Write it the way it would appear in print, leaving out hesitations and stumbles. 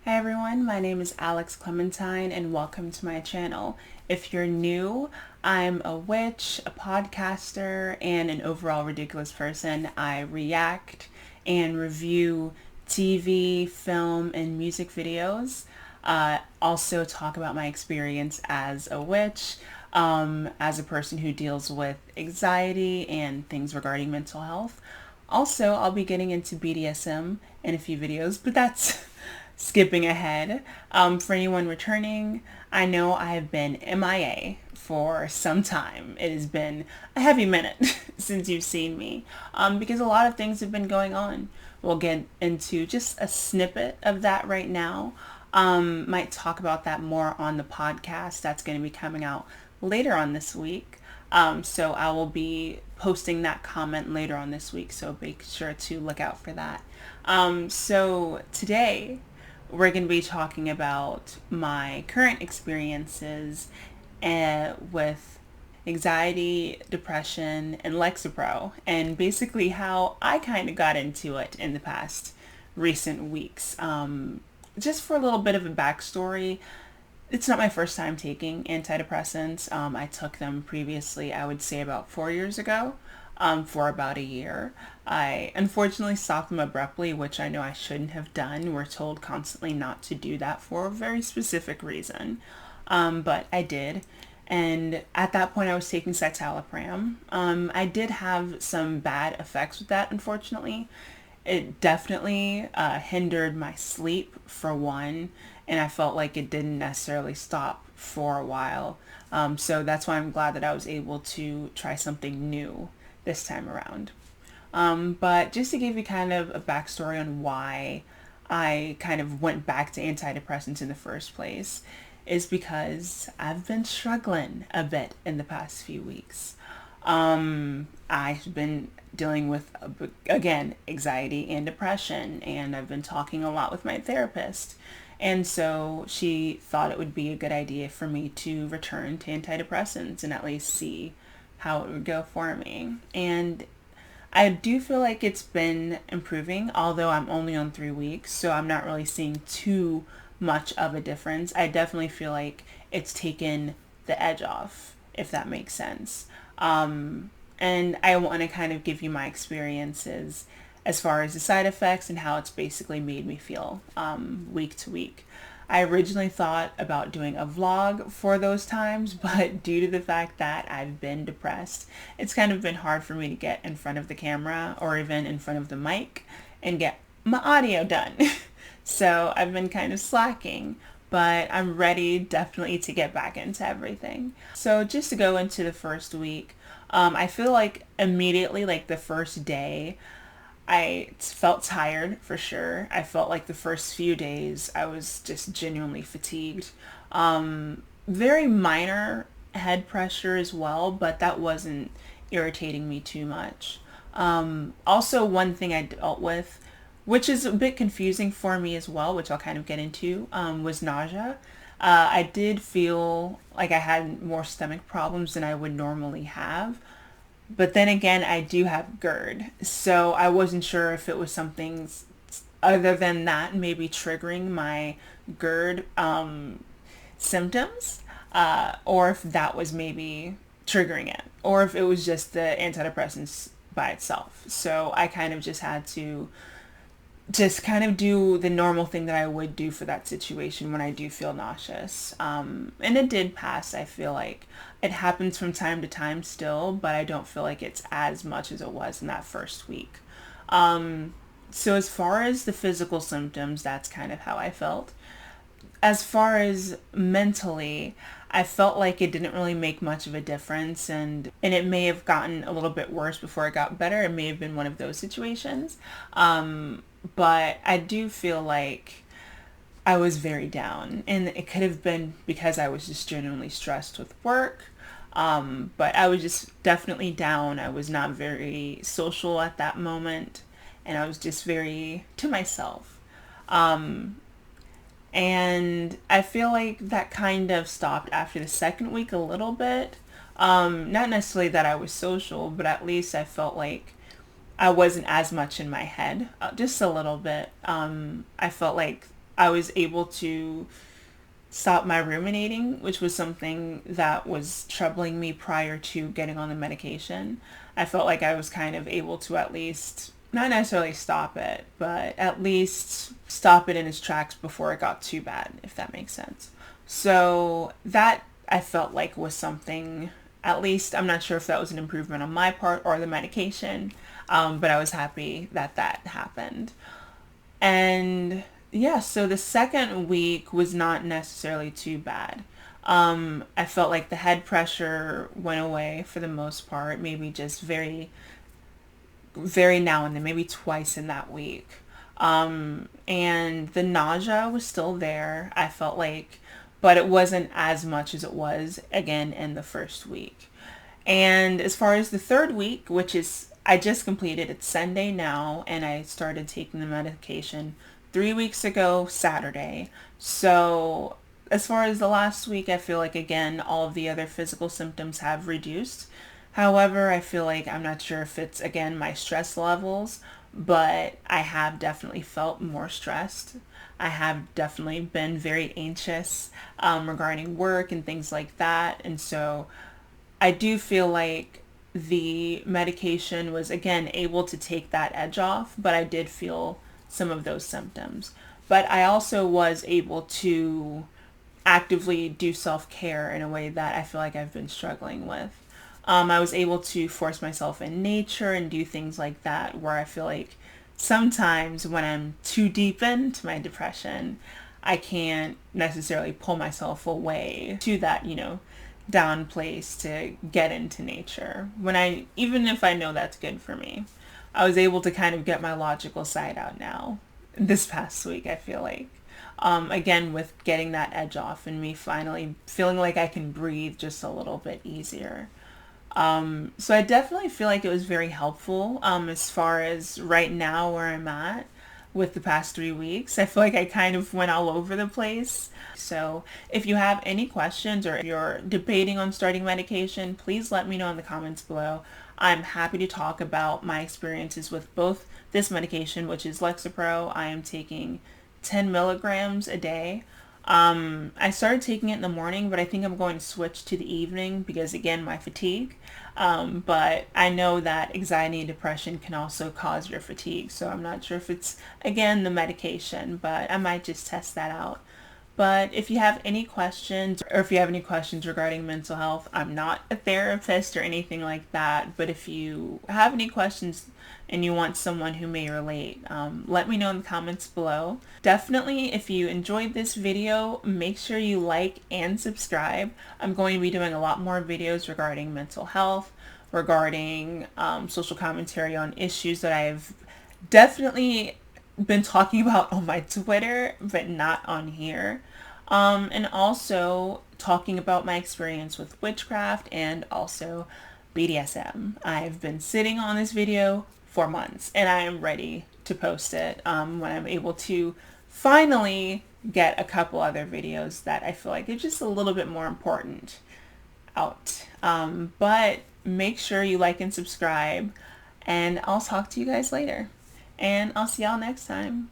Hi everyone, my name is Clementine and welcome to my channel. If you're new, I'm a witch, a podcaster, and an overall ridiculous person. I react and review TV, film, and music videos. Also talk about my experience as a witch, as a person who deals with anxiety and things regarding mental health. Also, I'll be getting into BDSM in a few videos, but that's skipping ahead. For anyone returning, I know I have been MIA for some time. It has been a heavy minute since you've seen me, because a lot of things have been going on. We'll get into just a snippet of that right now. Might talk about that more on the podcast that's going to be coming out later on this week. So I will be posting that comment later on this week, so make sure to look out for that. So today we're going to be talking about my current experiences with anxiety, depression, and Lexapro, and basically how I kind of got into it in the past recent weeks. Just for a little bit of a backstory, it's not my first time taking antidepressants. I took them previously, I would say about 4 years ago, for about a year. I unfortunately stopped them abruptly, which I know I shouldn't have done. We're told constantly not to do that for a very specific reason. But I did. And at that point, I was taking citalopram. I did have some bad effects with that, unfortunately. It definitely hindered my sleep, for one, and I felt like it didn't necessarily stop for a while. So that's why I'm glad that I was able to try something new this time around. But just to give you kind of a backstory on why I kind of went back to antidepressants in the first place is because I've been struggling a bit in the past few weeks. I've been dealing with, again, anxiety and depression, and I've been talking a lot with my therapist. And so she thought it would be a good idea for me to return to antidepressants and at least see how it would go for me. And I do feel like it's been improving, although I'm only on 3 weeks, so I'm not really seeing too much of a difference. I definitely feel like it's taken the edge off, if that makes sense. And I want to kind of give you my experiences as far as the side effects and how it's basically made me feel week to week. I originally thought about doing a vlog for those times, but due to the fact that I've been depressed, it's kind of been hard for me to get in front of the camera or even in front of the mic and get my audio done. So I've been kind of slacking, but I'm ready definitely to get back into everything. So just to go into the first week, I feel like immediately, like the first day, I felt tired for sure. I felt like the first few days I was just genuinely fatigued. Very minor head pressure as well, but that wasn't irritating me too much. Also, one thing I dealt with, which is a bit confusing for me as well, which I'll kind of get into, was nausea. I did feel like I had more stomach problems than I would normally have. But then again, I do have GERD, so I wasn't sure if it was something other than that maybe triggering my GERD symptoms, or if that was maybe triggering it, or if it was just the antidepressants by itself. So I kind of just had to just kind of do the normal thing that I would do for that situation when I do feel nauseous. And it did pass, I feel like. It happens from time to time still, but I don't feel like it's as much as it was in that first week. So as far as the physical symptoms, that's kind of how I felt. As far as mentally, I felt like it didn't really make much of a difference, and it may have gotten a little bit worse before it got better. It may have been one of those situations. But I do feel like I was very down, and it could have been because I was just genuinely stressed with work. But I was just definitely down. I was not very social at that moment, and I was just very to myself. And I feel like that kind of stopped after the second week a little bit. Not necessarily that I was social, but at least I felt like I wasn't as much in my head, just a little bit. I felt like I was able to stop my ruminating, which was something that was troubling me prior to getting on the medication. I felt like I was kind of able to at least, not necessarily stop it, but at least stop it in its tracks before it got too bad, if that makes sense. So that I felt like was something, at least I'm not sure if that was an improvement on my part or the medication, but I was happy that that happened. And yeah, so the second week was not necessarily too bad. I felt like the head pressure went away for the most part, maybe just very now and then, maybe twice in that week. And the nausea was still there, I felt like, but it wasn't as much as it was again in the first week. And as far as the third week, which is, I just completed, it's Sunday now, and I started taking the medication 3 weeks ago, Saturday. So as far as the last week, I feel like, again, all of the other physical symptoms have reduced. However, I feel like I'm not sure if it's, again, my stress levels, but I have definitely felt more stressed. I have definitely been very anxious regarding work and things like that. And so I do feel like the medication was, again, able to take that edge off, but I did feel some of those symptoms. But I also was able to actively do self-care in a way that I feel like I've been struggling with. I was able to force myself in nature and do things like that, where I feel like sometimes when I'm too deep into my depression, I can't necessarily pull myself away to that, down place to get into nature. Even if I know that's good for me, I was able to kind of get my logical side out now this past week, I feel like. Again, with getting that edge off and me finally feeling like I can breathe just a little bit easier. So I definitely feel like it was very helpful as far as right now where I'm at with the past 3 weeks. I feel like I kind of went all over the place. So if you have any questions or if you're debating on starting medication, please let me know in the comments below. I'm happy to talk about my experiences with both this medication, which is Lexapro. I am taking 10 milligrams a day. I started taking it in the morning, but I think I'm going to switch to the evening because, again, my fatigue. But I know that anxiety and depression can also cause your fatigue. So I'm not sure if it's, again, the medication, but I might just test that out. But if you have any questions, or if you have any questions regarding mental health, I'm not a therapist or anything like that. But if you have any questions and you want someone who may relate, let me know in the comments below. Definitely, if you enjoyed this video, make sure you like and subscribe. I'm going to be doing a lot more videos regarding mental health, regarding social commentary on issues that I've definitely been talking about on my Twitter, but not on here. And also talking about my experience with witchcraft and also BDSM. I've been sitting on this video for months and I am ready to post it when I'm able to finally get a couple other videos that I feel like are just a little bit more important out. But make sure you like and subscribe, and I'll talk to you guys later. And I'll see y'all next time.